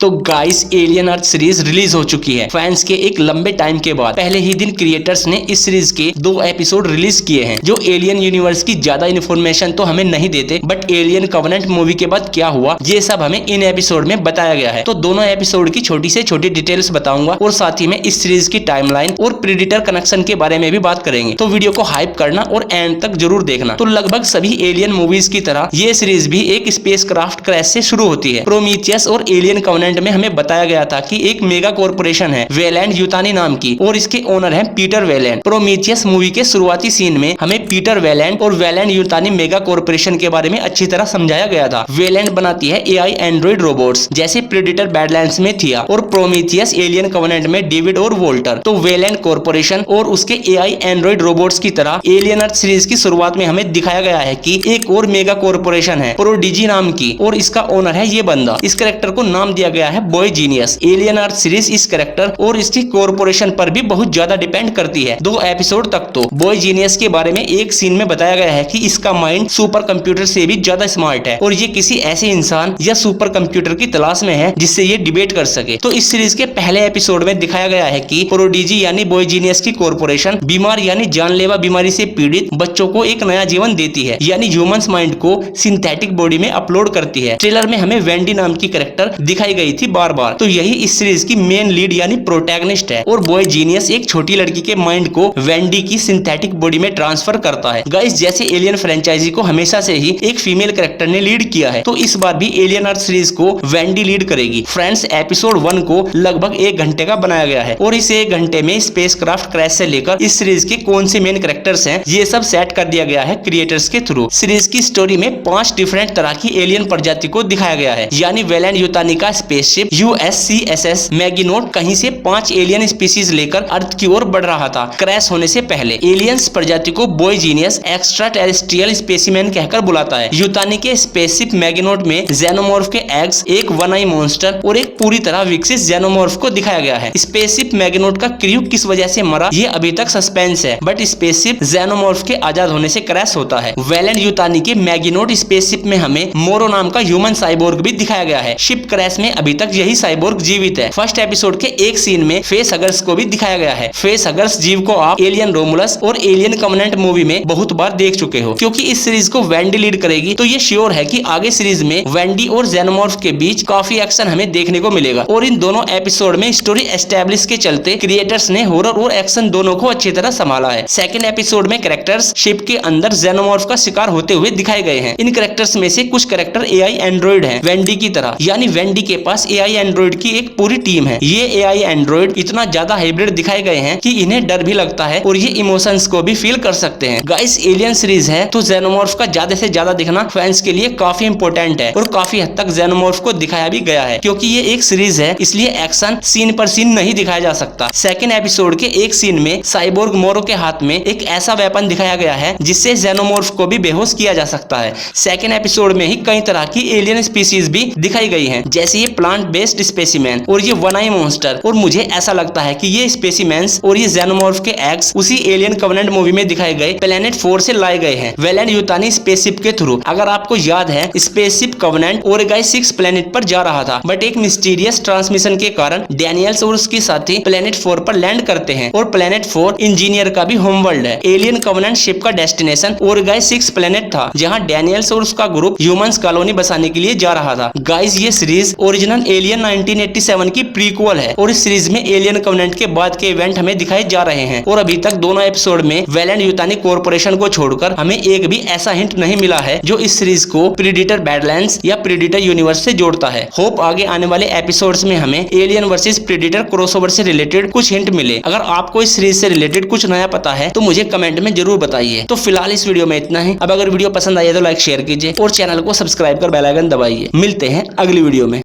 तो guys alien अर्थ series release हो चुकी है फैंस के एक लंबे टाइम के बाद। पहले ही दिन क्रिएटर्स ने इस सीरीज के 2 एपिसोड रिलीज किए हैं जो एलियन यूनिवर्स की ज्यादा इन्फॉर्मेशन तो हमें नहीं देते, बट एलियन कवेनेंट मूवी के बाद क्या हुआ ये सब हमें इन एपिसोड में बताया गया है। तो दोनों एपिसोड की छोटी से छोटी डिटेल्स बताऊंगा और साथ ही में इस सीरीज की टाइमलाइन और प्रीडेटर कनेक्शन के बारे में भी बात करेंगे। तो वीडियो को हाइप करना और एंड तक जरूर देखना। तो लगभग सभी एलियन मूवीज की तरह ये सीरीज भी एक स्पेस क्राफ्ट क्रैश से शुरू होती है। प्रोमीथियस और एलियन कवेनेंट में हमें बताया गया था कि एक मेगा कॉर्पोरेशन है वेलैंड यूतानी नाम की और इसके ओनर हैं पीटर वेलैंड। प्रोमीथियस मूवी के शुरुआती सीन में हमें पीटर वेलैंड और वेलैंड यूतानी मेगा कॉर्पोरेशन के बारे में अच्छी तरह समझाया गया था। वेलैंड बनाती है एआई एंड्रॉइड रोबोट्स जैसे प्रेडेटर बैडलैंड्स में थिया और प्रोमीथियस एलियन कवेनेंट में डेविड और वोल्टर। तो वेलैंड कॉर्पोरेशन और उसके एआई एंड्रॉइड रोबोट्स की तरह एलियन अर्थ सीरीज की शुरुआत में हमें दिखाया गया है कि एक और मेगा कॉर्पोरेशन है प्रोडिजी नाम की और इसका ओनर है ये बंदा। इस कैरेक्टर को नाम दिया गया है बॉय जीनियस। एलियन अर्थ सीरीज इस कैरेक्टर और इसकी कॉर्पोरेशन पर भी बहुत ज्यादा डिपेंड करती है। 2 एपिसोड तक तो बॉय जीनियस के बारे में एक सीन में बताया गया है कि इसका माइंड सुपर कंप्यूटर से भी ज्यादा स्मार्ट है और ये किसी ऐसे इंसान या सुपर कंप्यूटर की तलाश में है जिससे ये डिबेट कर सके। तो इस सीरीज के पहले एपिसोड में दिखाया गया है कि प्रोडिजी यानी बॉय जीनियस की कॉर्पोरेशन बीमार यानी जानलेवा बीमारी से पीड़ित बच्चों को एक नया जीवन देती है, यानी ह्यूमंस माइंड को सिंथेटिक बॉडी में अपलोड करती है। ट्रेलर में हमें वेंडी नाम की कैरेक्टर दिखाई गई थी बार बार। तो यही इस सीरीज की मेन लीड यानी प्रोटैगनिस्ट है और बॉय जीनियस एक छोटी लड़की के माइंड को वेंडी की सिंथेटिक बॉडी में ट्रांसफर करता है। गाइस जैसे एलियन फ्रेंचाइजी को हमेशा से ही एक फीमेल कैरेक्टर ने लीड किया है, तो इस बार भी एलियन अर्थ सीरीज को वेंडी लीड करेगी। फ्रेंड्स एपिसोड 1 को लगभग 1 घंटे का बनाया गया है और इस 1 घंटे में स्पेस क्राफ्ट क्रैश से लेकर इस सीरीज के कौन से मेन कैरेक्टर्स हैं ये सब सेट कर दिया गया है क्रिएटर्स के थ्रू। सीरीज की स्टोरी में 5 डिफरेंट तरह की एलियन प्रजाति को दिखाया गया है, यानी वेलैंड यूतानी का स्पेसशिप USCSS मैगिनोट कहीं से 5 एलियन स्पीसीज लेकर अर्थ की ओर बढ़ रहा था क्रैश होने से पहले। एलियंस प्रजाति को boy genius extra terrestrial specimen कहकर बुलाता है। यूतानी के स्पेसशिप मैगिनोट में जेनोमॉर्फ के एग्स, एक वन आई मॉन्स्टर और एक पूरी तरह विकसित जेनोमॉर्फ को दिखाया गया है। स्पेसशिप मैगिनोट का क्रू किस वजह से मरा ये अभी तक सस्पेंस है, बट स्पेसशिप जेनोमॉर्फ के आजाद होने से क्रैश होता है। वेलैंड यूतानी के मैगिनोट स्पेसशिप में हमें मोरो नाम का ह्यूमन साइबोर्ग भी दिखाया गया है। शिप क्रैश में अभी तक यही साइबोर्ग जीवित है। फर्स्ट एपिसोड के एक सीन में फेस हगर्स को भी दिखाया गया है। फेस हगर्स जीव को आप एलियन रोमुलस और एलियन कवेनेंट मूवी में बहुत बार देख चुके हो। क्योंकि इस सीरीज को वेंडी लीड करेगी तो ये श्योर है कि आगे सीरीज में वेंडी और जेनोमॉर्फ के बीच काफी एक्शन हमें देखने को मिलेगा और इन दोनों एपिसोड में स्टोरी एस्टेब्लिश के चलते क्रिएटर्स ने हॉरर और एक्शन दोनों को अच्छी तरह संभाला है। सेकंड एपिसोड में कैरेक्टर्स शिप के अंदर जेनोमॉर्फ का शिकार होते हुए दिखाए गए हैं। इन कैरेक्टर्स में से कुछ कैरेक्टर एआई एंड्रॉइड हैं वेंडी की तरह, यानी वेंडी के पास एआई एंड्रॉइड की एक पूरी टीम है। ये एआई एंड्रॉइड इतना ज्यादा हाइब्रिड दिखाए गए हैं कि इन्हें डर भी लगता है और ये इमोशंस को भी फील कर सकते हैं। गाइस एलियन सीरीज है तो जेनोमॉर्फ का ज्यादा से ज्यादा दिखना फैंस के लिए काफी इंपॉर्टेंट है और काफी हद तक जेनोमॉर्फ को दिखाया भी गया है। क्योंकि ये एक सीरीज है इसलिए एक्शन सीन पर सीन नहीं दिखाया जा सकता। सेकंड एपिसोड के एक सीन में साइबोर्ग मोरो के हाथ में एक ऐसा वेपन दिखाया गया है जिससे जेनोमॉर्फ को भी बेहोश किया जा सकता है। सेकंड एपिसोड में ही कई तरह की एलियन स्पीसीज भी दिखाई गई है, जैसे ये प्लांट बेस्ड स्पेसिमेन और ये वन आई मॉन्स्टर। और मुझे ऐसा लगता है कि ये स्पेसिमेंस और ये जेनोमॉर्फ के एग्स उसी एलियन कवेनेंट मूवी में दिखाए गए प्लेनेट 4 से लाए गए हैं वेलैंड यूतानी स्पेसशिप के थ्रू। अगर आपको याद है स्पेसशिप कवेनेंट ओरेगाई 6 प्लेनेट पर जा रहा था, बट एक मिस्टीरियस ट्रांसमिशन के कारण डैनियल्स और उसके साथी प्लेनेट 4 पर लैंड करते हैं और प्लेनेट 4 इंजीनियर का भी होम वर्ल्ड है। एलियन कवेनेंट शिप का डेस्टिनेशन ओरेगाई 6 प्लेनेट था जहां डैनियल्स और उसका ग्रुप ह्यूमंस कॉलोनी बसाने के लिए जा रहा था। गाइस ये सीरीज ओरिजिनल एलियन 1987 की प्रीक्वल है और इस सीरीज में एलियन कवेनेंट के बाद के इवेंट हमें दिखाए जा रहे हैं और अभी तक दोनों एपिसोड में वेलैंड यूतानी कॉर्पोरेशन को छोड़कर हमें एक भी ऐसा हिंट नहीं मिला है जो इस सीरीज को प्रेडेटर बैडलैंड्स या प्रेडेटर यूनिवर्स से जोड़ता है। होप आगे आने वाले एपिसोड्स में हमें एलियन वर्सेस प्रेडेटर क्रॉसओवर से रिलेटेड कुछ हिंट मिले। अगर आपको इस सीरीज से रिलेटेड कुछ नया पता है तो मुझे कमेंट में जरूर बताइए। तो फिलहाल इस वीडियो में इतना ही। अब अगर वीडियो पसंद आई है तो लाइक शेयर कीजिए और चैनल को सब्सक्राइब कर बेल आइकन दबाइए। मिलते हैं अगली वीडियो में।